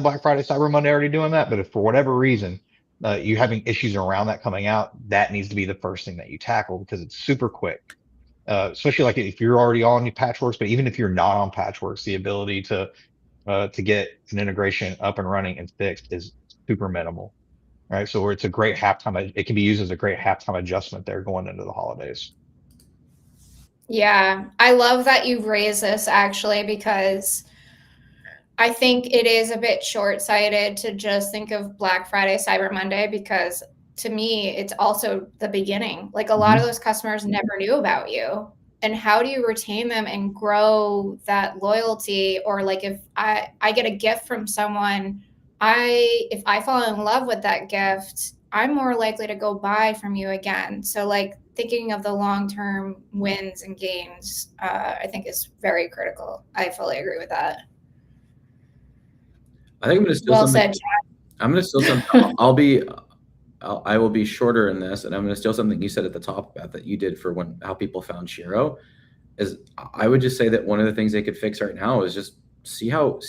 Black Friday, Cyber Monday already doing that. But if for whatever reason, you're having issues around that coming out, that needs to be the first thing that you tackle because it's super quick. Especially like if you're already on your Patchworks, but even if you're not on Patchworks, the ability to get an integration up and running and fixed is super minimal. Right. So it's a great halftime. It can be used as a great halftime adjustment there going into the holidays. Yeah, I love that you've raised this actually, because I think it is a bit short-sighted to just think of Black Friday, Cyber Monday, because to me, it's also the beginning. Like a lot of those customers never knew about you. And how do you retain them and grow that loyalty? Or like if I get a gift from someone, if I fall in love with that gift, I'm more likely to go buy from you again. So like thinking of the long-term wins and gains, I think is very critical. I fully agree with that. I think I'm going to steal Well something. said, John. I'm going to steal something. I will be shorter in this, and I'm going to steal something you said at the top, Beth, that you did for how people found Shero. Is I would just say that one of the things they could fix right now is just see how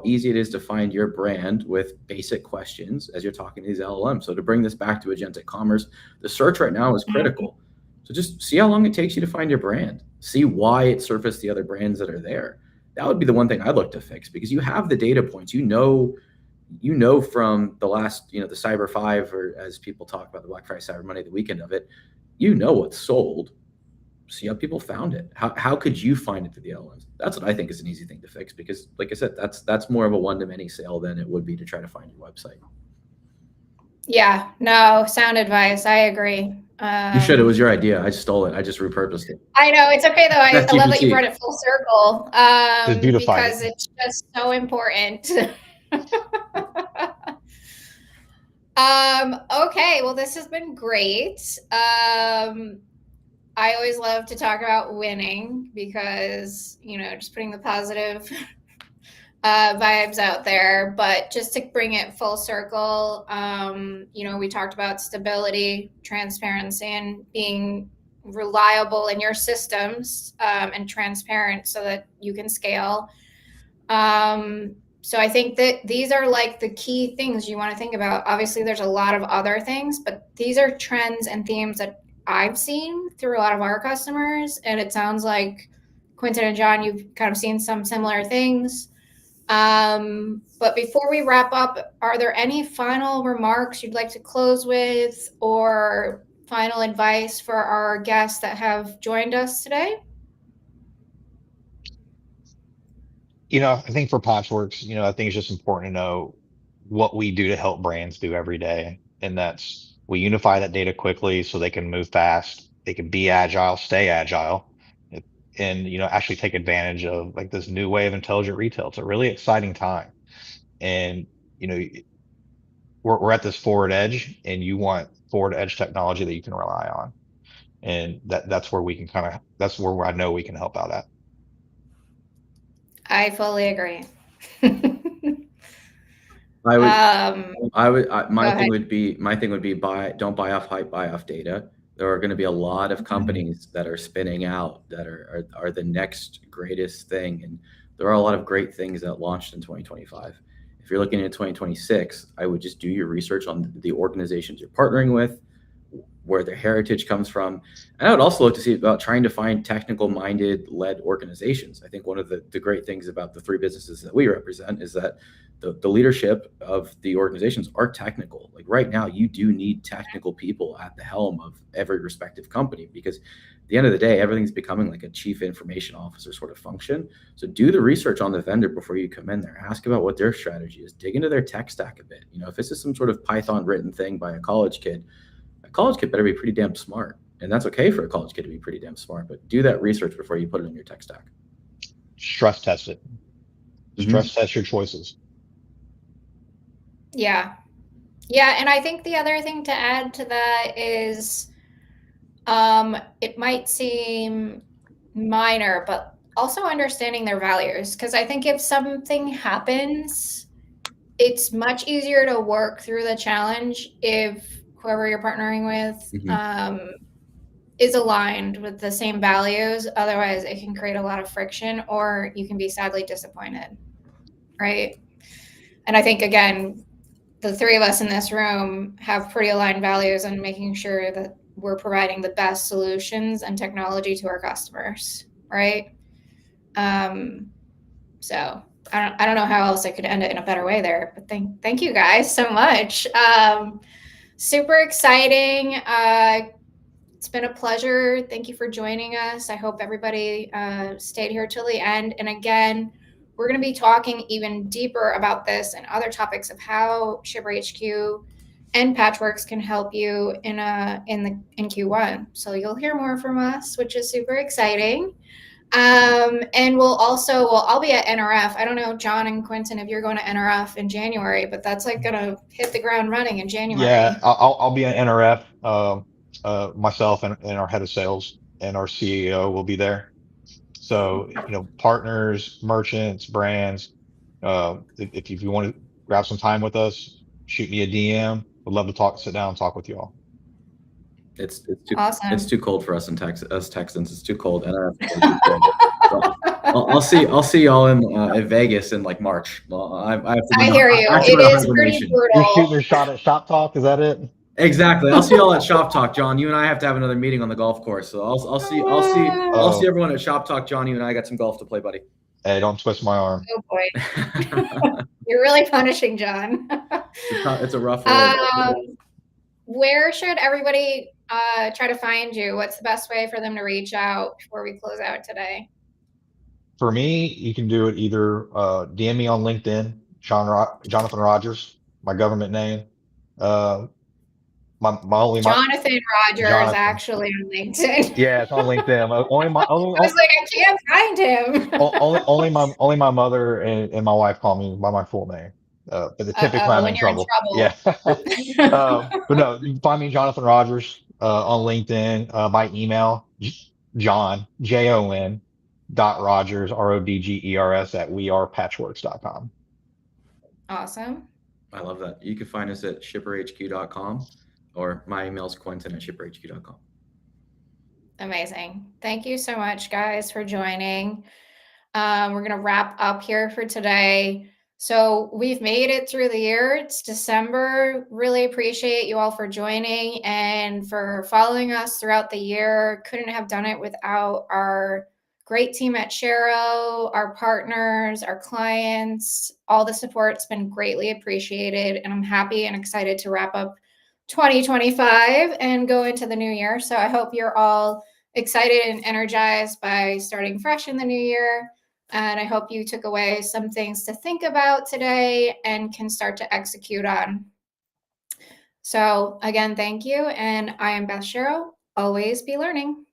easy it is to find your brand with basic questions as you're talking to these LLMs. So to bring this back to agentic commerce, the search right now is critical. So just see how long it takes you to find your brand. See why it surfaced the other brands that are there. That would be the one thing I'd look to fix, because you have the data points. You know from the last, the Cyber 5, or as people talk about the Black Friday, Cyber Monday, the weekend of it, what's sold. See how people found it. How could you find it through the LLMs? That's what I think is an easy thing to fix, because like I said, that's more of a one-to-many sale than it would be to try to find your website. Yeah, no, sound advice. I agree. You should. It was your idea. I stole it. I just repurposed it. I know, it's okay though. I love that you brought it full circle, because it's just so important. Okay, well, this has been great. I always love to talk about winning because, just putting the positive vibes out there. But just to bring it full circle, we talked about stability, transparency, and being reliable in your systems, and transparent so that you can scale. So I think that these are like the key things you want to think about. Obviously, there's a lot of other things, but these are trends and themes that I've seen through a lot of our customers. And it sounds like Quentin and John, you've kind of seen some similar things. But before we wrap up, are there any final remarks you'd like to close with, or final advice for our guests that have joined us today? I think for Patchworks, I think it's just important to know what we do to help brands do every day. And that's, we unify that data quickly so they can move fast. They can be agile, stay agile, and, actually take advantage of like this new way of intelligent retail. It's a really exciting time. And, we're at this forward edge, and you want forward edge technology that you can rely on. And that's where we can that's where I know we can help out at. I fully agree. My thing would be don't buy off hype, buy off data. There are going to be a lot of companies that are spinning out that are the next greatest thing, and there are a lot of great things that launched in 2025. If you're looking at 2026, I would just do your research on the organizations you're partnering with, where their heritage comes from. And I would also look to see about trying to find technical-minded led organizations. I think one of the great things about the three businesses that we represent is that the leadership of the organizations are technical. Like right now, you do need technical people at the helm of every respective company, because at the end of the day, everything's becoming like a chief information officer sort of function. So do the research on the vendor before you come in there. Ask about what their strategy is. Dig into their tech stack a bit. If this is some sort of Python written thing by a college kid better be pretty damn smart. And that's okay for a college kid to be pretty damn smart, but do that research before you put it in your tech stack. Stress test it. Stress test your choices. Yeah. Yeah. And I think the other thing to add to that is it might seem minor, but also understanding their values. Because I think if something happens, it's much easier to work through the challenge if whoever you're partnering with is aligned with the same values. Otherwise, it can create a lot of friction, or you can be sadly disappointed, right? And I think, again, the three of us in this room have pretty aligned values and making sure that we're providing the best solutions and technology to our customers, right? So I don't know how else I could end it in a better way there, but thank you guys so much. Super exciting. It's been a pleasure. Thank you for joining us. I hope everybody stayed here till the end. And again, we're going to be talking even deeper about this and other topics of how ShipperHQ and Patchworks can help you in Q1. So you'll hear more from us, which is super exciting. And I'll be at NRF. I don't know, John and Quentin, if you're going to NRF in January, but that's like gonna hit the ground running in January. Yeah, I'll be at NRF. Myself and our head of sales and our CEO will be there. So, partners, merchants, brands, if you want to grab some time with us, shoot me a DM. Would love to sit down and talk with you all. It's Awesome. It's too cold for us in Texas. Us Texans, it's too cold. And so I'll see y'all in Vegas in like March. Well, I hear you. It is pretty brutal. You're shooting a shot at Shop Talk. Is that it? Exactly. I'll see y'all at Shop Talk, John. You and I have to have another meeting on the golf course. So I'll see everyone at Shop Talk, John. You and I got some golf to play, buddy. Hey, don't twist my arm. Oh boy. You're really punishing John. It's a rough road. Where should everybody try to find you? What's the best way for them to reach out before we close out today? For me, you can do it either DM me on LinkedIn, Jonathan Rodgers, my government name. Jonathan Rodgers, actually, on LinkedIn. Yeah, it's on LinkedIn. I was like, I can't find him. only my mother and my wife call me by my full name. But typically I'm in trouble. Yeah. But no, you can find me Jonathan Rodgers on LinkedIn. My email, John, JON .Rodgers, RODGERS at wearepatchworks.com. Awesome. I love that. You can find us at shipperhq.com, or my email is Quentin at shipperhq.com. Amazing. Thank you so much, guys, for joining. We're going to wrap up here for today. So we've made it through the year. It's December. Really appreciate you all for joining and for following us throughout the year. Couldn't have done it without our great team at Shero, our partners, our clients. All the support's been greatly appreciated, and I'm happy and excited to wrap up 2025 and go into the new year. So I hope you're all excited and energized by starting fresh in the new year. And I hope you took away some things to think about today and can start to execute on. So again, thank you. And I am Beth Shero. Always be learning.